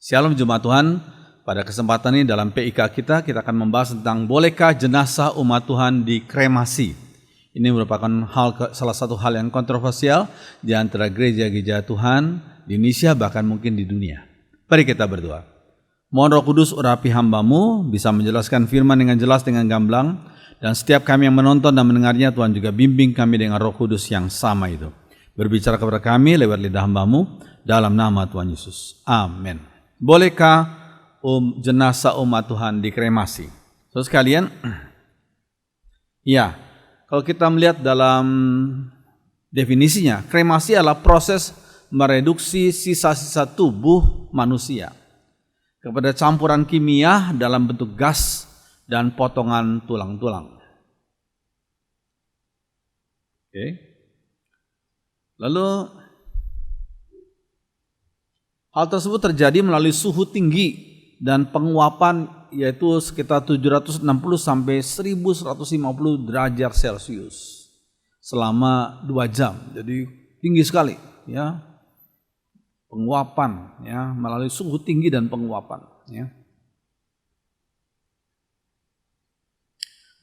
Shalom Jemaat Tuhan, pada kesempatan ini dalam PIK kita akan membahas tentang bolehkah jenazah umat Tuhan dikremasi. Ini merupakan salah satu hal yang kontroversial di antara gereja-gereja Tuhan di Indonesia bahkan mungkin di dunia. Mari kita berdoa. Mohon Roh Kudus urapi hamba-Mu bisa menjelaskan firman dengan jelas dengan gamblang, dan setiap kami yang menonton dan mendengarnya Tuhan juga bimbing kami dengan Roh Kudus yang sama itu. Berbicara kepada kami lewat lidah hamba-Mu dalam nama Tuhan Yesus. Amin. Bolehkah jenazah umat Tuhan dikremasi? Saudara sekalian, ya, kalau kita melihat dalam definisinya, kremasi adalah proses mereduksi sisa-sisa tubuh manusia kepada campuran kimia dalam bentuk gas dan potongan tulang-tulang. Oke. Lalu hal tersebut terjadi melalui suhu tinggi dan penguapan, yaitu sekitar 760 sampai 1150 derajat Celcius selama 2 jam. Jadi tinggi sekali, ya. Penguapan, ya, melalui suhu tinggi dan penguapan, ya.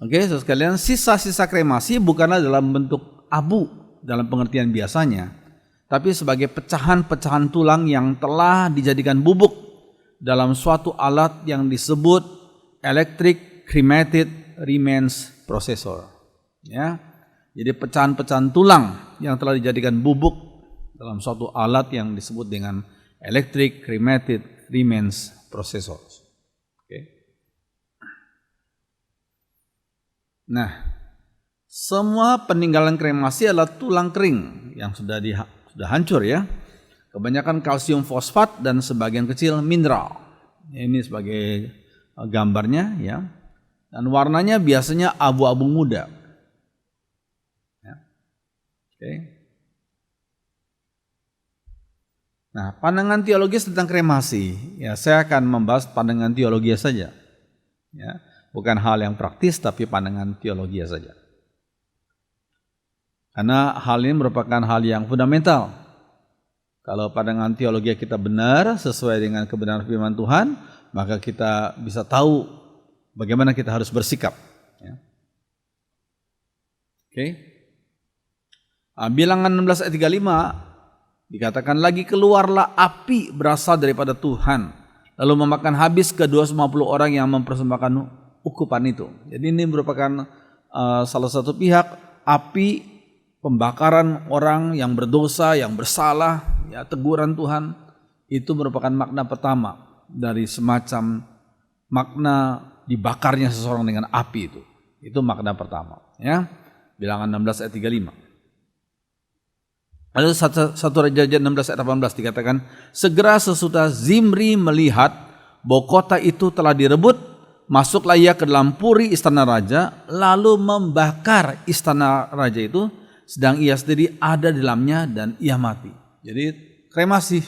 Oke, saudara sekalian, sisa-sisa kremasi bukanlah dalam bentuk abu dalam pengertian biasanya, tapi sebagai pecahan-pecahan tulang yang telah dijadikan bubuk dalam suatu alat yang disebut electric cremated remains processor. Ya, jadi pecahan-pecahan tulang yang telah dijadikan bubuk dalam suatu alat yang disebut dengan electric cremated remains processor. Oke. Nah, semua peninggalan kremasi adalah tulang kering yang sudah hancur, ya. Kebanyakan kalsium fosfat dan sebagian kecil mineral. Ini sebagai gambarnya, ya. Dan warnanya biasanya abu-abu muda. Ya. Oke. Nah, pandangan teologis tentang kremasi, ya, saya akan membahas pandangan teologis saja. Ya, bukan hal yang praktis tapi pandangan teologis saja. Karena hal ini merupakan hal yang fundamental. Kalau pandangan teologi kita benar sesuai dengan kebenaran firman Tuhan, maka kita bisa tahu bagaimana kita harus bersikap. Ya. Oke. Bilangan 16 ayat 35 dikatakan lagi, keluarlah api berasal daripada Tuhan, lalu memakan habis ke 250 orang yang mempersembahkan ukupan itu. Jadi ini merupakan salah satu pihak api pembakaran orang yang berdosa, yang bersalah, ya, teguran Tuhan. Itu merupakan makna pertama dari semacam makna dibakarnya seseorang dengan api itu. Itu makna pertama, ya. Bilangan 16 ayat 35. Lalu 1 Raja 16 ayat 18 dikatakan, segera sesudah Zimri melihat bahwa kota itu telah direbut, masuklah ia ke dalam puri istana raja, lalu membakar istana raja itu, sedang ia sendiri ada di dalamnya dan ia mati. Jadi kremasi,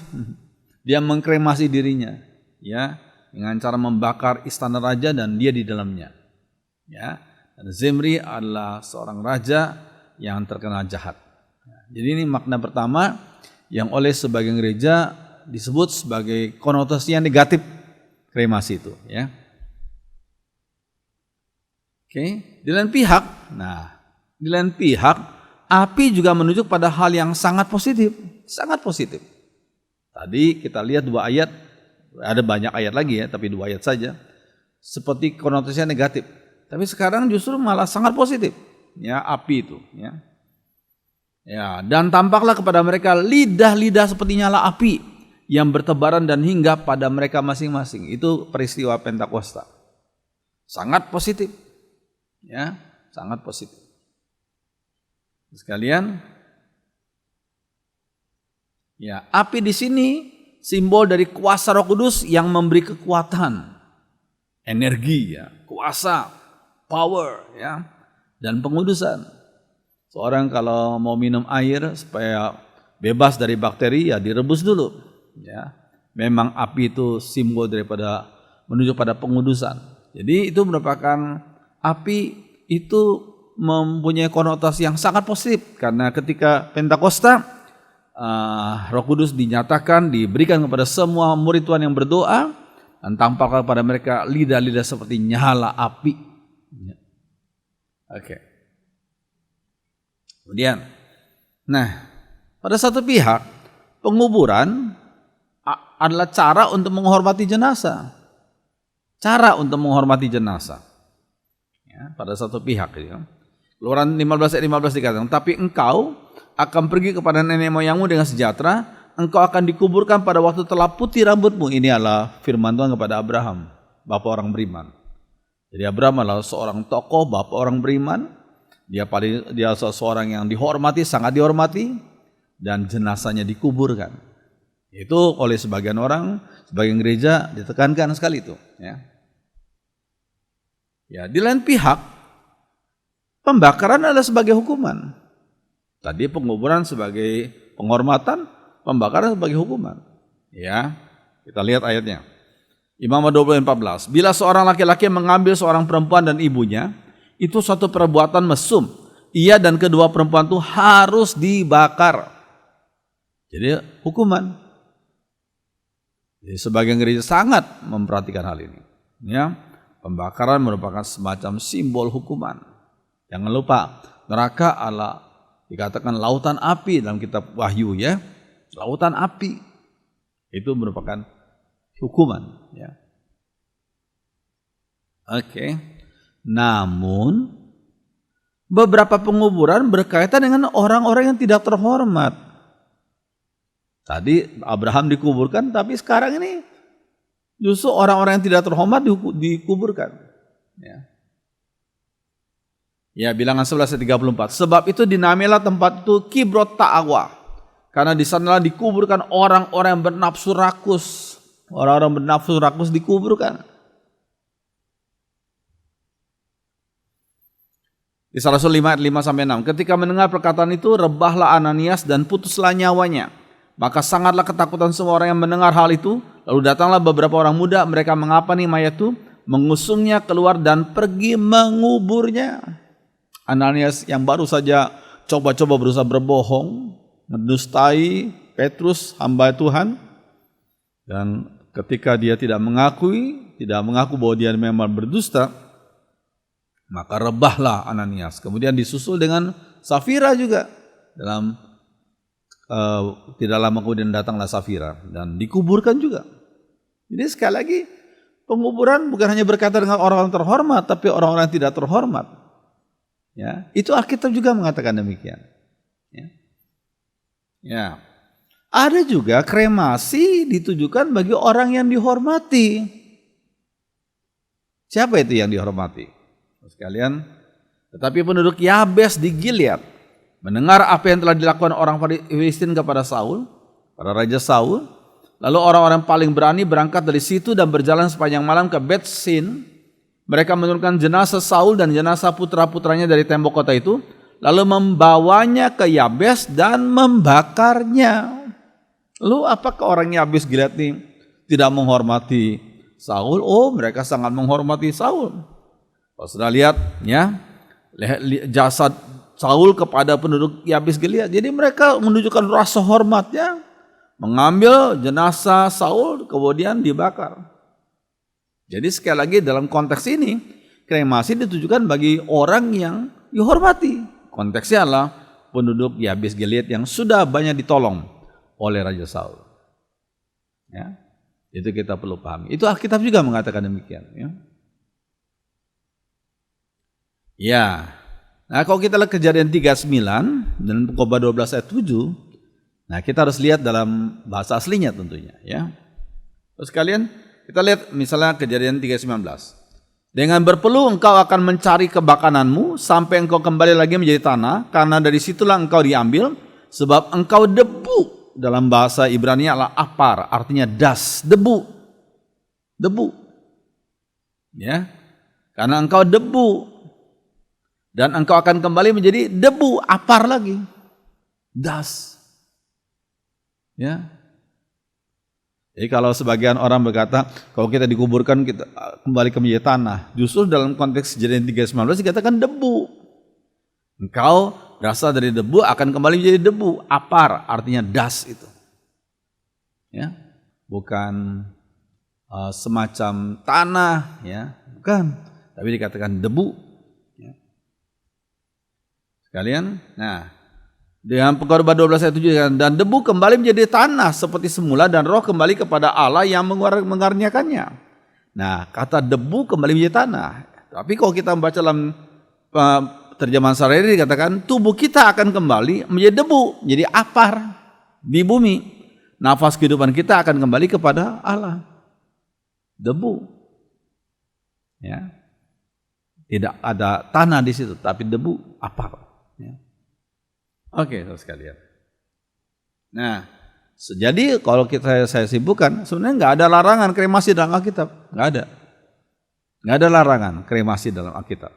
dia mengkremasi dirinya, ya, dengan cara membakar istana raja dan dia di dalamnya. Ya, dan Zimri adalah seorang raja yang terkenal jahat. Jadi ini makna pertama yang oleh sebagian gereja disebut sebagai konotasi yang negatif kremasi itu, ya. Oke, di lain pihak, api juga menunjuk pada hal yang sangat positif, sangat positif. Tadi kita lihat 2 ayat, ada banyak ayat lagi, ya, tapi 2 ayat saja, seperti konotasinya negatif. Tapi sekarang justru malah sangat positif, ya, api itu, ya. Ya, dan tampaklah kepada mereka lidah-lidah seperti nyala api yang bertebaran dan hinggap pada mereka masing-masing. Itu peristiwa Pentakosta. Sangat positif, ya, sangat positif. Sekalian, ya, api di sini simbol dari kuasa Roh Kudus yang memberi kekuatan, energi, ya, kuasa, power, ya, dan pengudusan. Seorang kalau mau minum air supaya bebas dari bakteri, ya direbus dulu, ya. Memang api itu simbol daripada menuju pada pengudusan. Jadi itu merupakan api itu mempunyai konotasi yang sangat positif, karena ketika Pentakosta Roh Kudus dinyatakan, diberikan kepada semua murid Tuhan yang berdoa, dan tampaklah kepada mereka lidah-lidah seperti nyala api. Oke. Kemudian, pada satu pihak penguburan adalah cara untuk menghormati jenazah. Cara untuk menghormati jenazah. Ya, pada satu pihak. Ya. Keluaran 15 ayat 15 dikatakan, tapi engkau akan pergi kepada nenek moyangmu dengan sejahtera, engkau akan dikuburkan pada waktu telah putih rambutmu. Ini adalah firman Tuhan kepada Abraham, bapa orang beriman. Jadi Abraham adalah seorang tokoh, bapa orang beriman. Dia seorang yang dihormati, sangat dihormati, dan jenazahnya dikuburkan. Itu oleh sebagian orang, sebagian gereja ditekankan sekali itu. Ya, di lain pihak, pembakaran adalah sebagai hukuman. Tadi penguburan sebagai penghormatan, pembakaran sebagai hukuman. Ya, kita lihat ayatnya. Imamat 20:14. Bila seorang laki-laki mengambil seorang perempuan dan ibunya, itu suatu perbuatan mesum. Ia dan kedua perempuan itu harus dibakar. Jadi hukuman. Jadi sebagian gereja sangat memperhatikan hal ini. Ya, pembakaran merupakan semacam simbol hukuman. Jangan lupa, neraka adalah dikatakan lautan api dalam kitab Wahyu, ya. Lautan api. Itu merupakan hukuman, ya. Oke. Namun beberapa penguburan berkaitan dengan orang-orang yang tidak terhormat. Tadi Abraham dikuburkan, tapi sekarang ini justru orang-orang yang tidak terhormat dikuburkan. Ya, Bilangan 11 ayat 34. Sebab itu dinamailah tempat itu Kibrot Ta'awa, karena di sanalah dikuburkan orang-orang yang bernafsu rakus. Orang-orang bernafsu rakus dikuburkan. Di Rasul 5 ayat 5-6. Ketika mendengar perkataan itu, rebahlah Ananias dan putuslah nyawanya. Maka sangatlah ketakutan semua orang yang mendengar hal itu. Lalu datanglah beberapa orang muda, mereka mengapani mayat itu, mengusungnya keluar dan pergi menguburnya. Ananias yang baru saja coba-coba berusaha berbohong, mendustai Petrus, hamba Tuhan. Dan ketika dia tidak mengaku bahwa dia memang berdusta, maka rebahlah Ananias. Kemudian disusul dengan Safira juga. Tidak lama kemudian datanglah Safira dan dikuburkan juga. Jadi sekali lagi, penguburan bukan hanya berkaitan dengan orang-orang terhormat, tapi orang-orang yang tidak terhormat. Ya, itu Alkitab juga mengatakan demikian. Ya. Ada juga kremasi ditujukan bagi orang yang dihormati. Siapa itu yang dihormati? Sekalian, tetapi penduduk Yabes di Gilead mendengar apa yang telah dilakukan orang Filistin kepada Saul, pada Raja Saul, lalu orang-orang paling berani berangkat dari situ dan berjalan sepanjang malam ke Bet-Sin. Mereka menurunkan jenazah Saul dan jenazah putra-putranya dari tembok kota itu, lalu membawanya ke Yabes dan membakarnya. Lalu apakah orang Yabes Gilead ini tidak menghormati Saul? Oh, mereka sangat menghormati Saul. Kalau sudah lihat, ya, jasad Saul kepada penduduk Yabes Gilead. Jadi mereka menunjukkan rasa hormatnya, mengambil jenazah Saul kemudian dibakar. Jadi sekali lagi dalam konteks ini, kremasi ditujukan bagi orang yang dihormati. Konteksnya adalah penduduk Yabes Gilead yang sudah banyak ditolong oleh Raja Saul. Ya, itu kita perlu pahami. Itu Alkitab juga mengatakan demikian. Ya. Nah, kalau kita lihat Kejadian 39 dan Khotbah 12 ayat 7, nah kita harus lihat dalam bahasa aslinya tentunya. Ya. Terus kalian, kita lihat misalnya Kejadian 3:19. Dengan berpeluh engkau akan mencari kebakananmu sampai engkau kembali lagi menjadi tanah, karena dari situlah engkau diambil, sebab engkau debu. Dalam bahasa Ibrani adalah apar, artinya das, debu. Debu. Ya. Karena engkau debu. Dan engkau akan kembali menjadi debu, apar lagi. Das. Ya. Jadi kalau sebagian orang berkata, kalau kita dikuburkan kita kembali ke menjadi tanah. Justru dalam konteks Kejadian 3:19 dikatakan debu. Engkau berasal dari debu akan kembali menjadi debu. Apar artinya dust itu. Ya, bukan semacam tanah, ya, bukan, tapi dikatakan debu. Ya. Sekalian, nah, dengan Pengkhotbah 12 ayat 7, dan debu kembali menjadi tanah seperti semula dan roh kembali kepada Allah yang mengaruniakannya. Nah, kata debu kembali menjadi tanah. Tapi kalau kita membaca dalam terjemahan sehari-hari dikatakan tubuh kita akan kembali menjadi debu, menjadi apar di bumi. Nafas kehidupan kita akan kembali kepada Allah. Debu. Ya. Tidak ada tanah di situ, tapi debu, apar. Ya. Oke, sekalian. Nah, jadi kalau saya sibukkan, sebenarnya nggak ada larangan kremasi dalam Alkitab, nggak ada. Nggak ada larangan kremasi dalam Alkitab.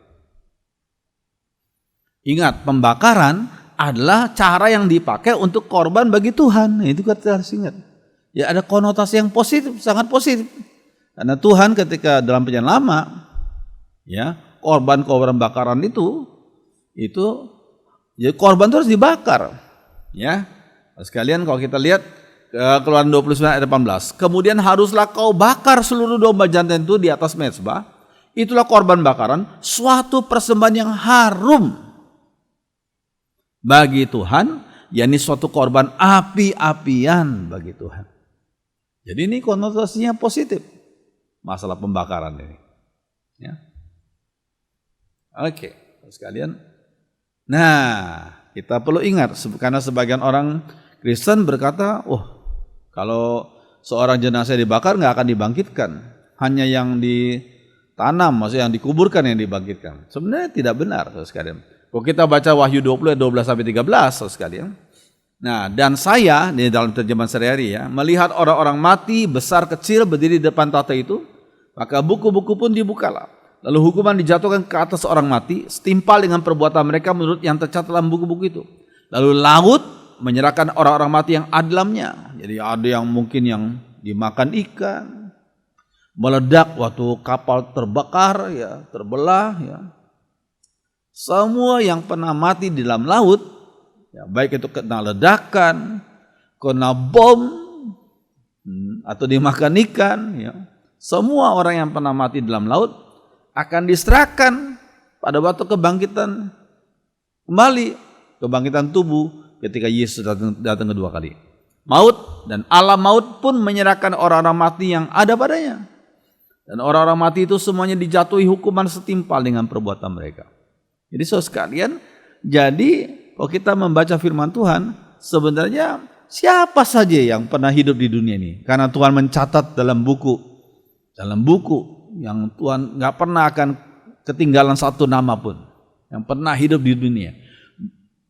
Ingat, pembakaran adalah cara yang dipakai untuk korban bagi Tuhan. Itu kita harus ingat. Ya, ada konotasi yang positif, sangat positif. Karena Tuhan ketika dalam Perjanjian Lama, ya, korban bakaran itu ya korban itu harus dibakar. Ya. Sekalian kalau kita lihat Keluaran 29 ayat 18. Kemudian haruslah kau bakar seluruh domba jantan itu di atas mezbah. Itulah korban bakaran, suatu persembahan yang harum bagi Tuhan, yakni suatu korban api-apian bagi Tuhan. Jadi ini konotasinya positif, masalah pembakaran ini. Ya. Oke, sekalian. Nah, kita perlu ingat, karena sebagian orang Kristen berkata, kalau seorang jenazah dibakar nggak akan dibangkitkan, hanya yang ditanam, maksudnya yang dikuburkan yang dibangkitkan. Sebenarnya tidak benar, sekalian. Kalau kita baca Wahyu 20 ayat 12 sampai 13, sekalian. Nah, dan saya di dalam terjemahan sehari-hari ya, melihat orang-orang mati besar kecil berdiri di depan tahta itu, maka buku-buku pun dibukalah. Lalu hukuman dijatuhkan ke atas orang mati, setimpal dengan perbuatan mereka menurut yang tercatat dalam buku-buku itu. Lalu laut menyerahkan orang-orang mati yang ada dalamnya. Jadi ada yang mungkin yang dimakan ikan, meledak waktu kapal terbakar, ya, terbelah, ya. Semua yang pernah mati di dalam laut, ya, baik itu kena ledakan, kena bom, atau dimakan ikan, ya. Semua orang yang pernah mati di dalam laut akan diserahkan pada waktu kebangkitan kembali, kebangkitan tubuh ketika Yesus datang kedua kali. Maut dan alam maut pun menyerahkan orang-orang mati yang ada padanya. Dan orang-orang mati itu semuanya dijatuhi hukuman setimpal dengan perbuatan mereka. Jadi saudara sekalian, jadi kalau kita membaca firman Tuhan, sebenarnya siapa saja yang pernah hidup di dunia ini, karena Tuhan mencatat dalam buku yang Tuhan nggak pernah akan ketinggalan satu nama pun yang pernah hidup di dunia.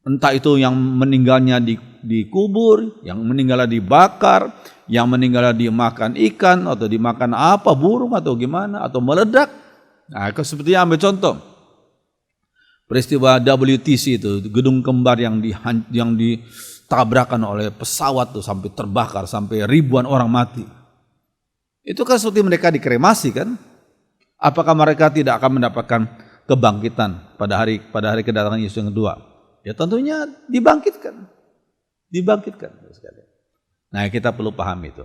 Entah itu yang meninggalnya dikubur, yang meninggalnya dibakar, yang meninggalnya dimakan ikan atau dimakan apa, burung atau gimana, atau meledak. Nah, seperti ambil contoh peristiwa WTC itu, gedung kembar yang ditabrakan oleh pesawat tuh sampai terbakar, sampai ribuan orang mati. Itu kan seperti mereka dikremasi kan? Apakah mereka tidak akan mendapatkan kebangkitan pada hari kedatangan Yesus yang kedua? Ya tentunya dibangkitkan. Nah, kita perlu paham itu.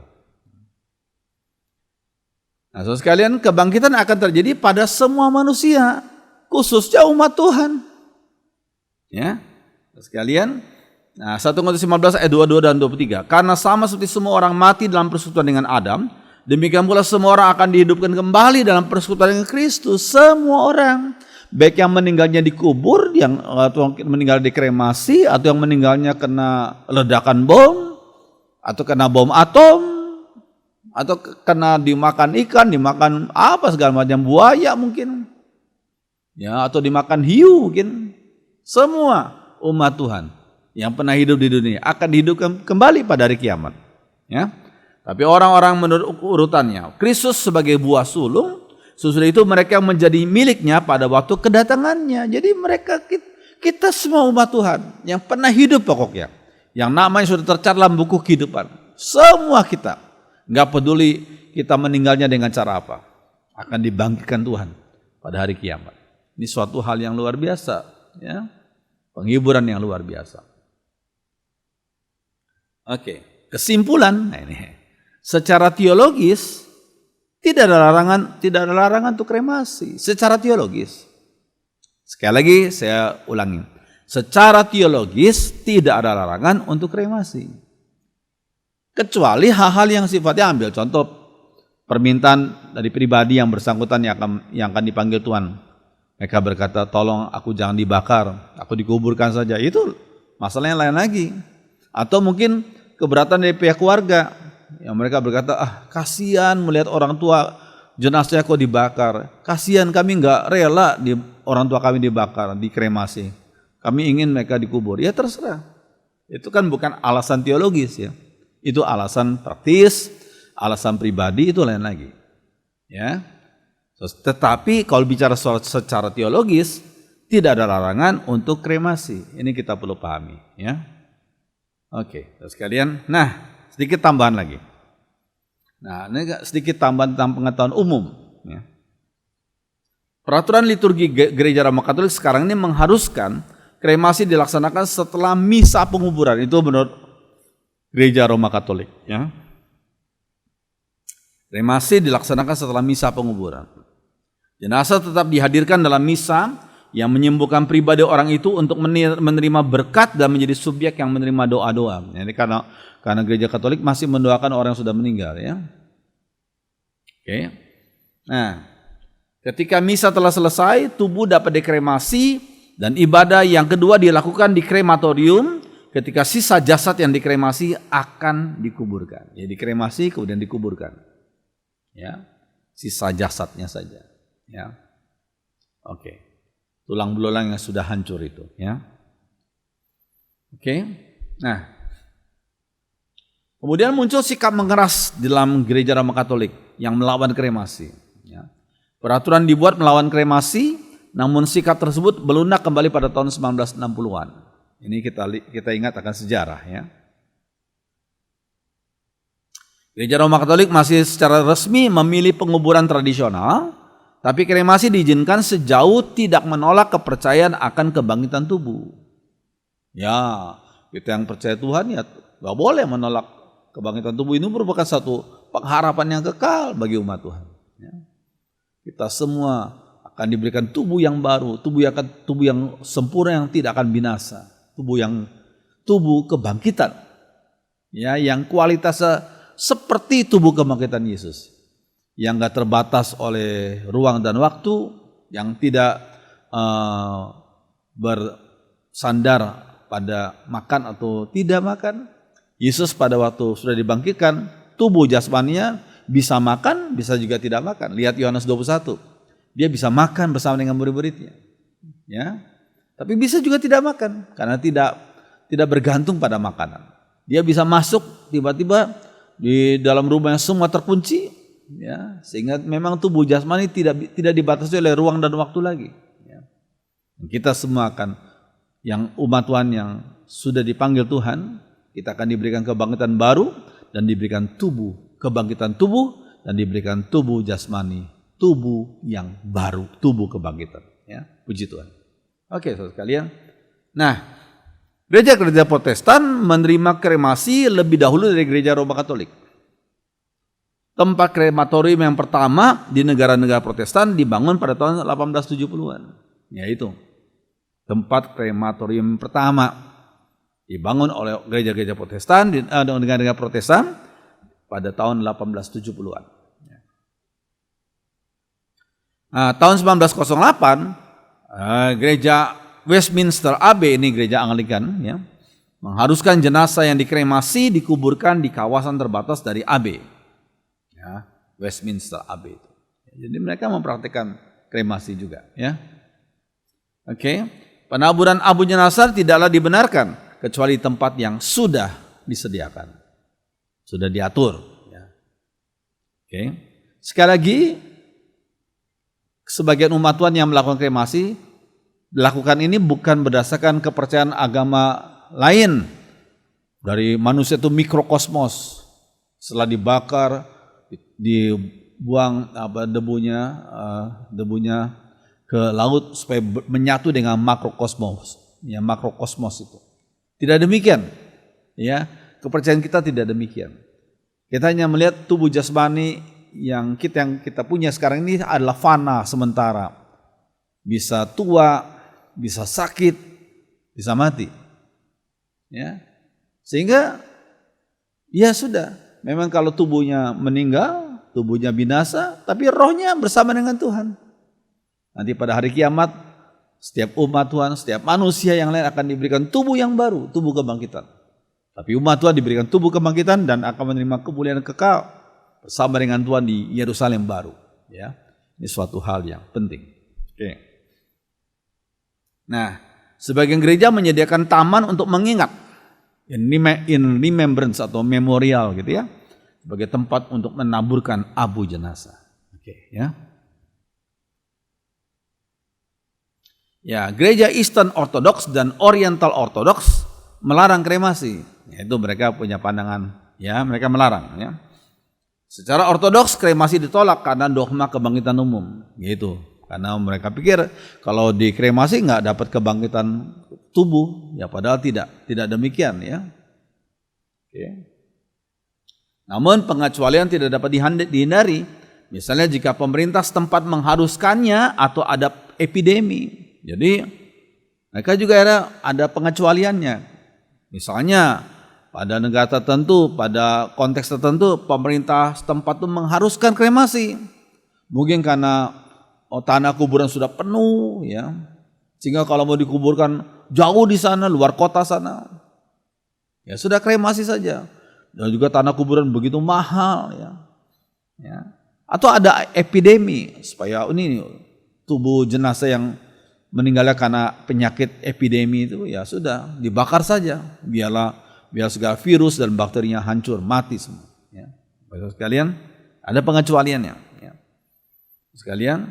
Nah, saudara sekalian, kebangkitan akan terjadi pada semua manusia, khususnya umat Tuhan. Ya, sekalian. Nah, 1 Korintus 15 ayat 22 dan 23. Karena sama seperti semua orang mati dalam persekutuan dengan Adam, demikian pula semua orang akan dihidupkan kembali dalam persekutuan dengan Kristus. Semua orang, baik yang meninggalnya dikubur, yang atau meninggal dikremasi, atau yang meninggalnya kena ledakan bom, atau kena bom atom, atau kena dimakan ikan, dimakan apa segala macam, buaya mungkin, ya, atau dimakan hiu mungkin. Semua umat Tuhan yang pernah hidup di dunia akan dihidupkan kembali pada hari kiamat. Ya. Tapi orang-orang menurut urutannya, Kristus sebagai buah sulung, sesudah itu mereka menjadi miliknya pada waktu kedatangannya. Jadi mereka, kita semua umat Tuhan yang pernah hidup pokoknya, yang namanya sudah tercatat dalam buku kehidupan. Semua kita, nggak peduli kita meninggalnya dengan cara apa, akan dibangkitkan Tuhan pada hari kiamat. Ini suatu hal yang luar biasa, ya. Penghiburan yang luar biasa. Oke, kesimpulan, nah ini, secara teologis tidak ada larangan untuk kremasi secara teologis. Sekali lagi saya ulangi, secara teologis tidak ada larangan untuk kremasi. Kecuali hal-hal yang sifatnya, ambil contoh permintaan dari pribadi yang bersangkutan yang akan dipanggil Tuhan. Mereka berkata, tolong aku jangan dibakar, aku dikuburkan saja. Itu masalahnya lain lagi. Atau mungkin keberatan dari pihak keluarga yang mereka berkata, kasihan melihat orang tua jenazahnya kok dibakar. Kasihan, kami nggak rela orang tua kami dibakar, dikremasi. Kami ingin mereka dikubur. Ya terserah. Itu kan bukan alasan teologis ya. Itu alasan praktis, alasan pribadi, itu lain lagi. Ya. Tetapi kalau bicara soal secara teologis, tidak ada larangan untuk kremasi. Ini kita perlu pahami, ya. Oke, sekalian. Nah, sedikit tambahan lagi. Nah, ini sedikit tambahan tentang pengetahuan umum, ya. Peraturan liturgi Gereja Roma Katolik sekarang ini mengharuskan kremasi dilaksanakan setelah misa penguburan. Itu menurut Gereja Roma Katolik, ya. Kremasi dilaksanakan setelah misa penguburan. Jenazah tetap dihadirkan dalam misa yang menyembuhkan pribadi orang itu untuk menerima berkat dan menjadi subjek yang menerima doa-doa. Jadi karena Gereja Katolik masih mendoakan orang yang sudah meninggal, ya. Oke. Nah, ketika misa telah selesai, tubuh dapat dikremasi dan ibadah yang kedua dilakukan di krematorium ketika sisa jasad yang dikremasi akan dikuburkan. Ya, dikremasi kemudian dikuburkan. Ya. Sisa jasadnya saja. Ya, oke. Tulang belulang yang sudah hancur itu, ya. Oke. Nah, kemudian muncul sikap mengeras dalam Gereja Roma Katolik yang melawan kremasi. Ya. Peraturan dibuat melawan kremasi, namun sikap tersebut melunak kembali pada tahun 1960-an. Ini kita ingat akan sejarah, ya. Gereja Roma Katolik masih secara resmi memilih penguburan tradisional. Tapi kremasi diizinkan sejauh tidak menolak kepercayaan akan kebangkitan tubuh. Ya, kita yang percaya Tuhan ya gak boleh menolak kebangkitan tubuh. Ini merupakan satu pengharapan yang kekal bagi umat Tuhan. Ya. Kita semua akan diberikan tubuh yang baru, tubuh yang sempurna yang tidak akan binasa, tubuh kebangkitan. Ya, yang kualitasnya seperti tubuh kebangkitan Yesus. Yang gak terbatas oleh ruang dan waktu, yang tidak bersandar pada makan atau tidak makan. Yesus pada waktu sudah dibangkitkan, tubuh jasmaninya bisa makan, bisa juga tidak makan. Lihat Yohanes 21, dia bisa makan bersama dengan murid-muridnya. Ya, tapi bisa juga tidak makan, karena tidak bergantung pada makanan. Dia bisa masuk tiba-tiba di dalam rumah yang semua terkunci. Ya, sehingga memang tubuh jasmani tidak dibatasi oleh ruang dan waktu lagi. Ya. Kita semua akan, yang umat Tuhan yang sudah dipanggil Tuhan, kita akan diberikan kebangkitan baru dan diberikan kebangkitan tubuh dan diberikan tubuh jasmani, tubuh yang baru, tubuh kebangkitan. Ya, puji Tuhan. Oke, saudara sekalian. Nah, gereja-gereja Protestan menerima kremasi lebih dahulu dari Gereja Roma Katolik. Tempat krematorium yang pertama di negara-negara Protestan dibangun pada tahun 1870-an. Yaitu tempat krematorium pertama dibangun oleh gereja-gereja Protestan di negara-negara Protestan pada tahun 1870-an. Nah, tahun 1908 gereja Westminster Abbey, ini gereja Anglikan, ya, mengharuskan jenazah yang dikremasi dikuburkan di kawasan terbatas dari Abbey. Ya, Westminster Abbey itu. Jadi mereka mempraktikkan kremasi juga, ya. Oke. Penaburan abu jenazah tidaklah dibenarkan kecuali tempat yang sudah disediakan, sudah diatur, ya. Oke. Sekali lagi, sebagian umat Tuhan yang melakukan kremasi dilakukan ini bukan berdasarkan kepercayaan agama lain dari manusia itu mikrokosmos. Setelah dibakar, dibuang debunya ke laut supaya menyatu dengan makrokosmos. ya makrokosmos itu. Tidak demikian, ya kepercayaan kita tidak demikian. Kita hanya melihat tubuh jasmani yang kita punya sekarang ini adalah fana sementara, bisa tua, bisa sakit, bisa mati, ya sehingga ya sudah. Memang kalau tubuhnya meninggal, tubuhnya binasa, tapi rohnya bersama dengan Tuhan. Nanti pada hari kiamat, setiap umat Tuhan, setiap manusia yang lain akan diberikan tubuh yang baru, tubuh kebangkitan. Tapi umat Tuhan diberikan tubuh kebangkitan dan akan menerima kemuliaan kekal bersama dengan Tuhan di Yerusalem baru. Ya, ini suatu hal yang penting. Oke. Nah, sebagian gereja menyediakan taman untuk mengingat, in remembrance atau memorial gitu ya, sebagai tempat untuk menaburkan abu jenazah. Oke, ya. Ya, gereja Eastern Orthodox dan Oriental Orthodox melarang kremasi. Itu mereka punya pandangan, ya, mereka melarang, ya. Secara ortodoks kremasi ditolak karena dogma kebangkitan umum, gitu. Karena mereka pikir kalau dikremasi nggak dapat kebangkitan tubuh, ya padahal tidak demikian, ya. Oke. Namun pengecualian tidak dapat dihindari. Misalnya jika pemerintah setempat mengharuskannya atau ada epidemi. Jadi mereka juga ada pengecualiannya. Misalnya pada negara tertentu, pada konteks tertentu pemerintah setempat itu mengharuskan kremasi. Mungkin karena tanah kuburan sudah penuh, ya. Sehingga kalau mau dikuburkan jauh di sana, luar kota sana, ya sudah kremasi saja. Dan juga tanah kuburan begitu mahal, ya. Ya. Atau ada epidemi supaya ini tubuh jenazah yang meninggalnya karena penyakit epidemi itu ya sudah dibakar saja, biar segala virus dan bakterinya hancur, mati semua. Ya. Bapak sekalian, ada pengecualiannya. Ya. Sekalian,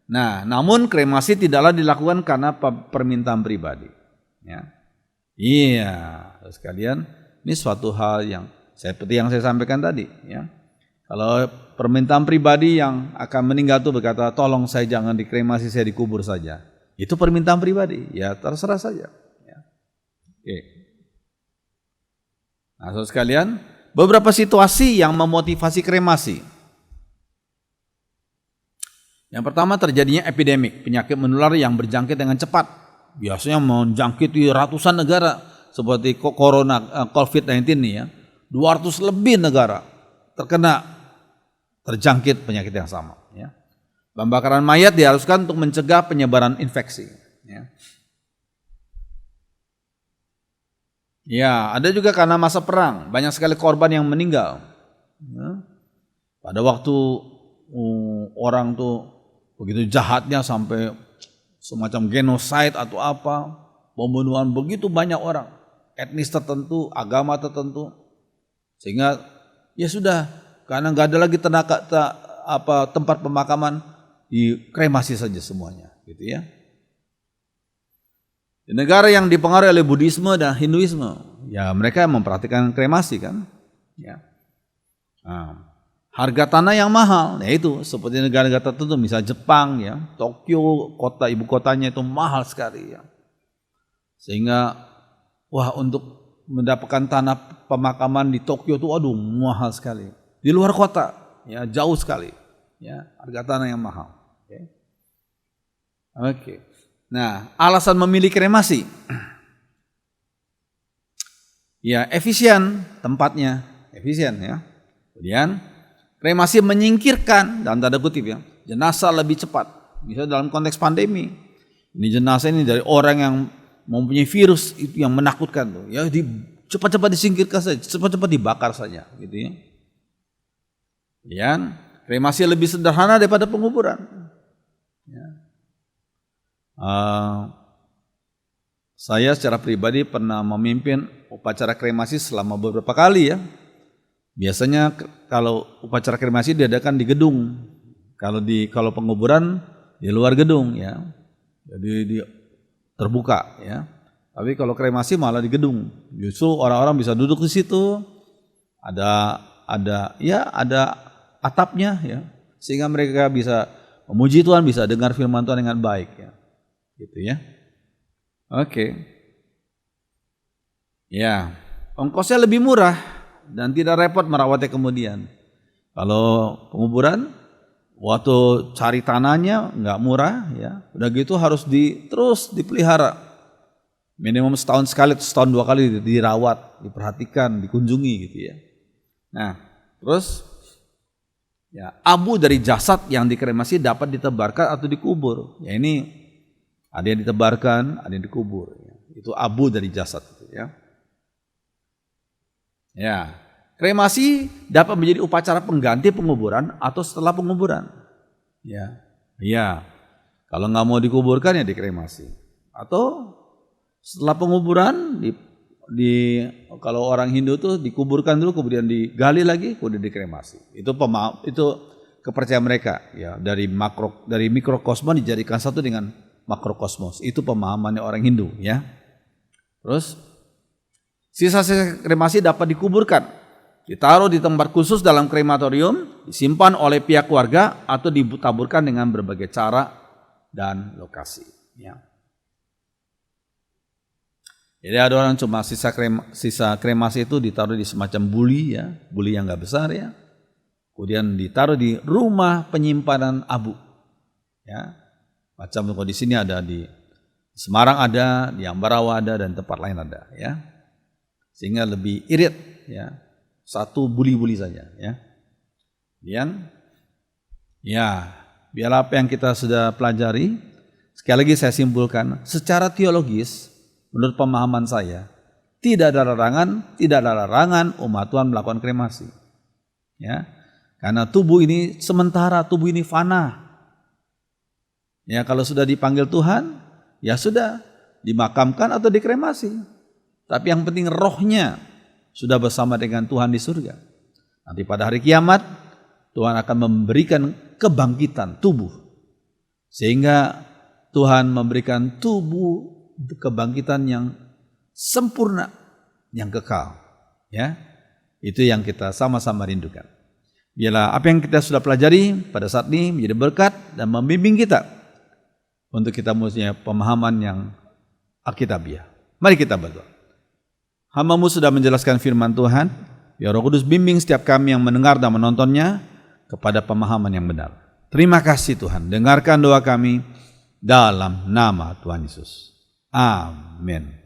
nah namun kremasi tidaklah dilakukan karena permintaan pribadi. Ya. Iya, sekalian, ini suatu hal yang seperti yang saya sampaikan tadi. Ya. Kalau permintaan pribadi yang akan meninggal itu berkata, tolong saya jangan dikremasi, saya dikubur saja. Itu permintaan pribadi, ya terserah saja. Ya. Oke. Nah, saudara sekalian, beberapa situasi yang memotivasi kremasi. Yang pertama terjadinya epidemik, penyakit menular yang berjangkit dengan cepat. Biasanya menjangkit di ratusan negara seperti corona COVID-19 ini ya. 200 lebih negara terjangkit penyakit yang sama. Ya. Pembakaran mayat diharuskan untuk mencegah penyebaran infeksi. Ya. Ya, ada juga karena masa perang, banyak sekali korban yang meninggal. Ya. Pada waktu orang tuh begitu jahatnya sampai semacam genosida atau apa, pembunuhan begitu banyak orang, etnis tertentu, agama tertentu, sehingga ya sudah, karena nggak ada lagi tempat pemakaman, dikremasi saja semuanya, gitu ya. Di negara yang dipengaruhi oleh Buddhisme dan Hinduisme, ya mereka memperhatikan kremasi kan, ya. Nah, harga tanah yang mahal, ya itu seperti negara-negara tertentu, misalnya Jepang, ya, Tokyo, ibu kotanya itu mahal sekali, ya. Sehingga, wah untuk mendapatkan tanah pemakaman di Tokyo itu, aduh mahal sekali. Di luar kota, ya jauh sekali, ya harga tanah yang mahal. Oke. Nah, alasan memilih kremasi, ya efisien tempatnya, efisien ya. Kemudian kremasi menyingkirkan dalam tanda kutip ya jenazah lebih cepat. Misalnya dalam konteks pandemi, ini jenazah ini dari orang yang mempunyai virus itu yang menakutkan tuh, ya cepat-cepat disingkirkan saja, cepat-cepat dibakar saja, gitu ya. Kemudian kremasi lebih sederhana daripada penguburan. Ya. Saya secara pribadi pernah memimpin upacara kremasi selama beberapa kali ya. Biasanya kalau upacara kremasi diadakan di gedung, kalau penguburan di luar gedung ya, jadi terbuka ya. Tapi kalau kremasi malah di gedung, justru orang-orang bisa duduk di situ, ada atapnya ya, sehingga mereka bisa memuji Tuhan, bisa dengar firman Tuhan dengan baik ya. Gitu ya. Oke. Ya, ongkosnya lebih murah dan tidak repot merawatnya kemudian. Kalau penguburan, waktu cari tanahnya nggak murah, ya. Udah gitu harus terus dipelihara. Minimum setahun sekali, setahun 2 kali dirawat, diperhatikan, dikunjungi gitu ya. Nah, terus ya abu dari jasad yang dikremasi dapat ditebarkan atau dikubur. Ya ini ada yang ditebarkan, ada yang dikubur. Ya. Itu abu dari jasad, gitu ya. Ya, kremasi dapat menjadi upacara pengganti penguburan atau setelah penguburan. Ya, iya. Kalau nggak mau dikuburkan ya dikremasi. Atau setelah penguburan kalau orang Hindu tuh dikuburkan dulu, kemudian digali lagi, kemudian dikremasi. Itu kepercayaan mereka. Ya, dari mikrokosmos dijadikan satu dengan makrokosmos. Itu pemahamannya orang Hindu. Ya. Terus sisa-sisa kremasi dapat dikuburkan, ditaruh di tempat khusus dalam krematorium, disimpan oleh pihak keluarga atau ditaburkan dengan berbagai cara dan lokasi. Ya. Jadi ada orang cuma sisa kremasi itu ditaruh di semacam buli, ya, buli yang nggak besar, ya. Kemudian ditaruh di rumah penyimpanan abu. Ya. Macam kalau di sini ada, di Semarang ada, di Ambarawa ada, dan tempat lain ada, ya. Sehingga lebih irit, ya, satu buli-buli saja, ya. Kemudian, ya, biar apa yang kita sudah pelajari, sekali lagi saya simpulkan, secara teologis, menurut pemahaman saya, tidak ada larangan umat Tuhan melakukan kremasi, ya, karena tubuh ini sementara, tubuh ini fana, ya. Kalau sudah dipanggil Tuhan, ya sudah dimakamkan atau dikremasi. Tapi yang penting rohnya sudah bersama dengan Tuhan di surga. Nanti pada hari kiamat Tuhan akan memberikan kebangkitan tubuh. Sehingga Tuhan memberikan tubuh kebangkitan yang sempurna, yang kekal. Ya, itu yang kita sama-sama rindukan. Biarlah apa yang kita sudah pelajari pada saat ini menjadi berkat dan membimbing kita untuk kita mempunyai pemahaman yang alkitabiah. Mari kita berdoa. Hamba-Mu sudah menjelaskan firman Tuhan, biar Roh Kudus bimbing setiap kami yang mendengar dan menontonnya kepada pemahaman yang benar. Terima kasih Tuhan, dengarkan doa kami dalam nama Tuhan Yesus. Amin.